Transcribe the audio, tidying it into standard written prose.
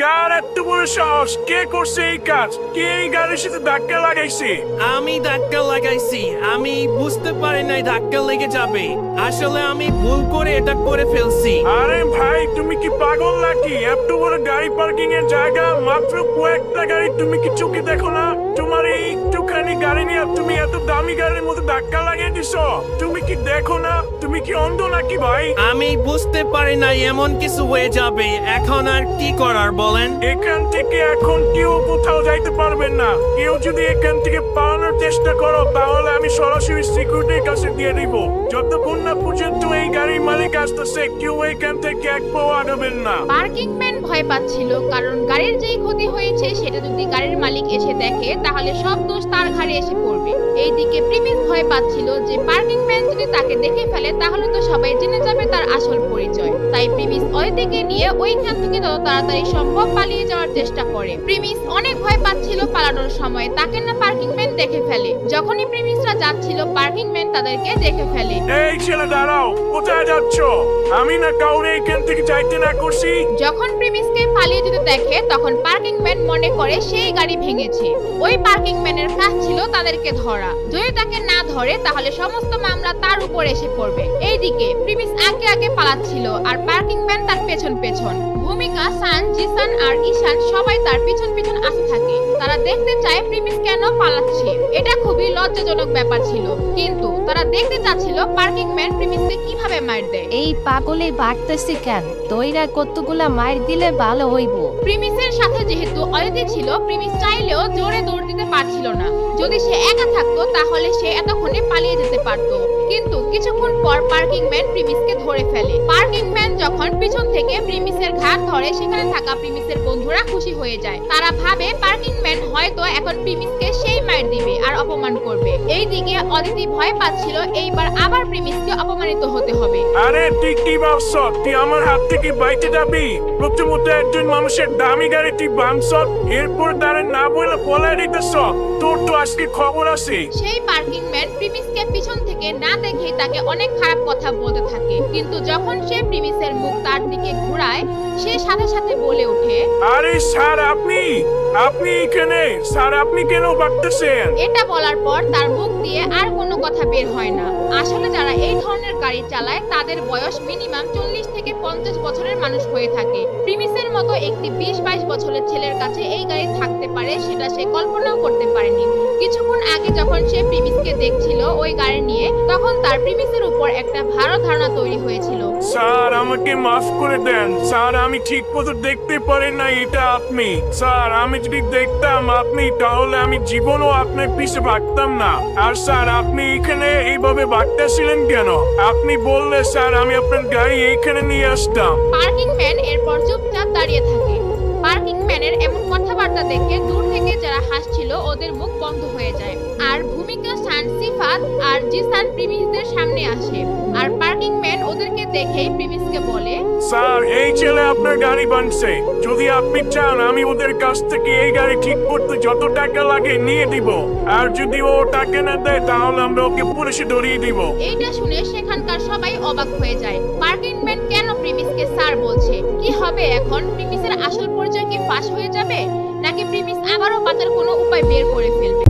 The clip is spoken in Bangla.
কার এত বড় সাহস? কে করছে এই কাজ? কে এই গাড়ির সাথে ধাক্কা লাগাইছে? আমি ধাক্কা লাগাইছি। আমি বুঝতে পারি নাই ধাক্কা লেগে যাবে। আসলে আমি ভুল করে এটা করে ফেলছি। আরে ভাই, তুমি কি পাগল নাকি? এত বড় গাড়ি পার্কিং এর জায়গা, মাত্র কয়েকটা গাড়ি, তুমি কি চোখে দেখো না? তোমার এই একটুখানি গাড়ি নিয়ে তুমি এত দামি গাড়ির মধ্যে ধাক্কা লাগিয়ে দিছো। তুমি কি দেখো না? তুমি কি অন্ধ নাকি ভাই? আমি বুঝতে পারি নাই এমন কিছু হয়ে যাবে। এখন আর কি করার বলেন? এখান থেকে এখন কেউ কোথাও যাইতে পারবেন না। কেউ যদি এখান থেকে পালানোর চেষ্টা করো তাহলে আমি সরাসরি সিকিউরিটির কাছে দিয়ে দিব। যতক্ষণ না পর্যন্ত এই গাড়ির মালিক আসতেছে, কেউ এখান থেকে এক পাও আগাবেন না। পার্কিং ম্যান ভয় পাচ্ছিল, কারণ গাড়ির যেই ক্ষতি হয়েছে সেটা যদি গাড়ির মালিক এসে দেখে তাহলে সব দোষ তার ঘাড়ে এসে পড়বে। এইদিকে প্রিমিস ভয় পাচ্ছিল যে পার্কিং ম্যান যদি তাকে দেখে ফেলে তাহলে তো সবাই জেনে যাবে তার আসল পরিচয়। তাই প্রিমিস অদিতিকে নিয়ে ওইখান থেকে তত তাড়াতাড়ি সম্ভব পালিয়ে যাওয়ার চেষ্টা করে। প্রিমিস অনেক ভয় পাচ্ছিল পালানোর সময় তাকে না পার্কিং ম্যান দেখে ফেলে। যখনই প্রিমিসরা যাচ্ছিল পার্কিং ম্যান তাদেরকে দেখে ফেলে। এই ছেলে দাঁড়াও, কোথায় যাচ্ছ? আমি না কাউরে এখান থেকে যাইতে না করছি। যখন প্রিমিসকে পালিয়ে যেতে দেখে তখন পার্কিং ম্যান মনে করে সেই গাড়ি ভেঙেছে। ওই পার্কিং ম্যানের কাজ ছিল তাদেরকে ধরা। যদি তাকে না ধরে তাহলে সমস্ত মামলা তার উপর এসে পড়বে। এইদিকে প্রিমিস আগে আগে পালাচ্ছিল আর পার্কিং ম্যান তার পেছন পেছন। ভূমিকা, সান, জিসান আর ঈশান সবাই তার পিছন পিছন আসতে থাকে। তারা দেখতে চায় প্রিমিস কেন পালাচ্ছে। এটা খুবই লজ্জাজনক ব্যাপার ছিল, কিন্তু তারা দেখতে চাচ্ছিল পার্কিং ম্যান প্রিমিসকে কিভাবে মার দেয়। এই পাগলে ভাগতেছি কেন? তৈরা কতগুলা মার দিলে ভালো হইব। প্রিমিসের সাথে যেহেতু অদিতি ছিল, প্রিমিস চাইলেও জোরে দৌড় দিতে পারছিল না। যদি সে একা থাকতো তাহলে সে এতক্ষণে পালিয়ে যেতে পারত। কিন্তু কিছুক্ষণ পর পার্কিং ম্যান প্রিমিসকে ধরে ফেলে। পার্কিং ম্যান যখন পিছন থেকে প্রিমিসের ঘাড় ধরে সেখানে থাকা প্রিমিসের বন্ধুরা খুশি হয়ে যায়। তারা ভাবে পার্কিং ম্যান হয়তো এখন প্রিমিসকে সেই মার দিবে আর অপমান করবে। এইদিকে অদিতি ভয় পাচ্ছিল এইবার আবার প্রিমিসকে অপমানিত হতে হবে। আরে তুই কি ভাবছ? তুই আমার হাত থেকে বাইতে যাবি? প্রথমত একজন মানুষের দামি গাড়ি তুই ভাঙছ, এরপর তারে না বলে পলায় দিতেছ। তোর তো আজকে খবর আছে। সেই পার্কিং ম্যান প্রিমিসকে পিছন থেকে না দেখে তাকে অনেক খারাপ কথা বলতে থাকে। কিন্তু যখন সে প্রিমিসের মুখ তার দিকে ঘোরায় সে সাথে সাথে বলে ওঠে, আরে স্যার, আপনি এখানে? স্যার, আপনি কেন ভাগতেছেন? এটা বলার পর তার মুখ দিয়ে আর কোনো কথা বের হয় না। আসলে যারা এই ধরনের গাড়ি চালায় তাদের বয়স মিনিমাম 40 থেকে 50 বছরের মানুষ হয়ে থাকে। প্রিমিসের মতো একটি 20-22 বছরের ছেলের কাছে এই গাড়ি থাকতে পারে সেটা সে কল্পনাও করতে পারেনি। কিছুক্ষণ আগে যখন সে প্রিমিসকে দেখছিল ওই গাড়ি নিয়ে, তখন তার প্রিমিসের উপর একটা ভালো ধারণা তৈরি হয়েছিল। স্যার, আমাকে মাফ করে দেন। স্যার, আমি ঠিক মতো দেখতে পারি না এটা আপনি। স্যার, আমি যদি দেখতাম আপনি তাহলে আমি জীবনও আপনার পিছে ভাগতাম না। আর স্যার, আপনি এখানে এইভাবে ভাগতেছিলেন কেন? আপনি বললে স্যার আমি আপনার গাড়ি এইখানে নিয়ে আসতাম। পার্কিং ম্যান এরপর চুপচাপ দাঁড়িয়ে থাকে। পার্কিং ম্যানের এমন কথাবার্তা দেখে দূর থেকে যারা হাসছিল ওদের মুখ বন্ধ হয়ে যায়। আর ভূমিকা, সান, সিফাত আর জিসান প্রিমিসদের সামনে আসে। আর পার্কিং ম্যান ওদেরকে দেখেই প্রিমিসকে বলে, স্যার, এই ছেলে আপনার গাড়ি ভাঙছে। যদি আপনি চান আমি ওদের কাছ থেকে এই গাড়ি ঠিক করতে যত টাকা লাগে নিয়ে দিব। আর যদি ও টাকা না দেয় তাহলে আমরা ওকে পুলিশে ধরিয়ে দিব। এইটা শুনে সেখানকার সবাই অবাক হয়ে যায়। পার্কিং ম্যান কেন প্রিমিসকে স্যার বলছে? কি হবে এখন? প্রিমিসের আসল পরিচয় কি ফাঁস হয়ে যাবে, নাকি প্রিমিস আবারও বাঁচার কোনো উপায় বের করে ফেলবে?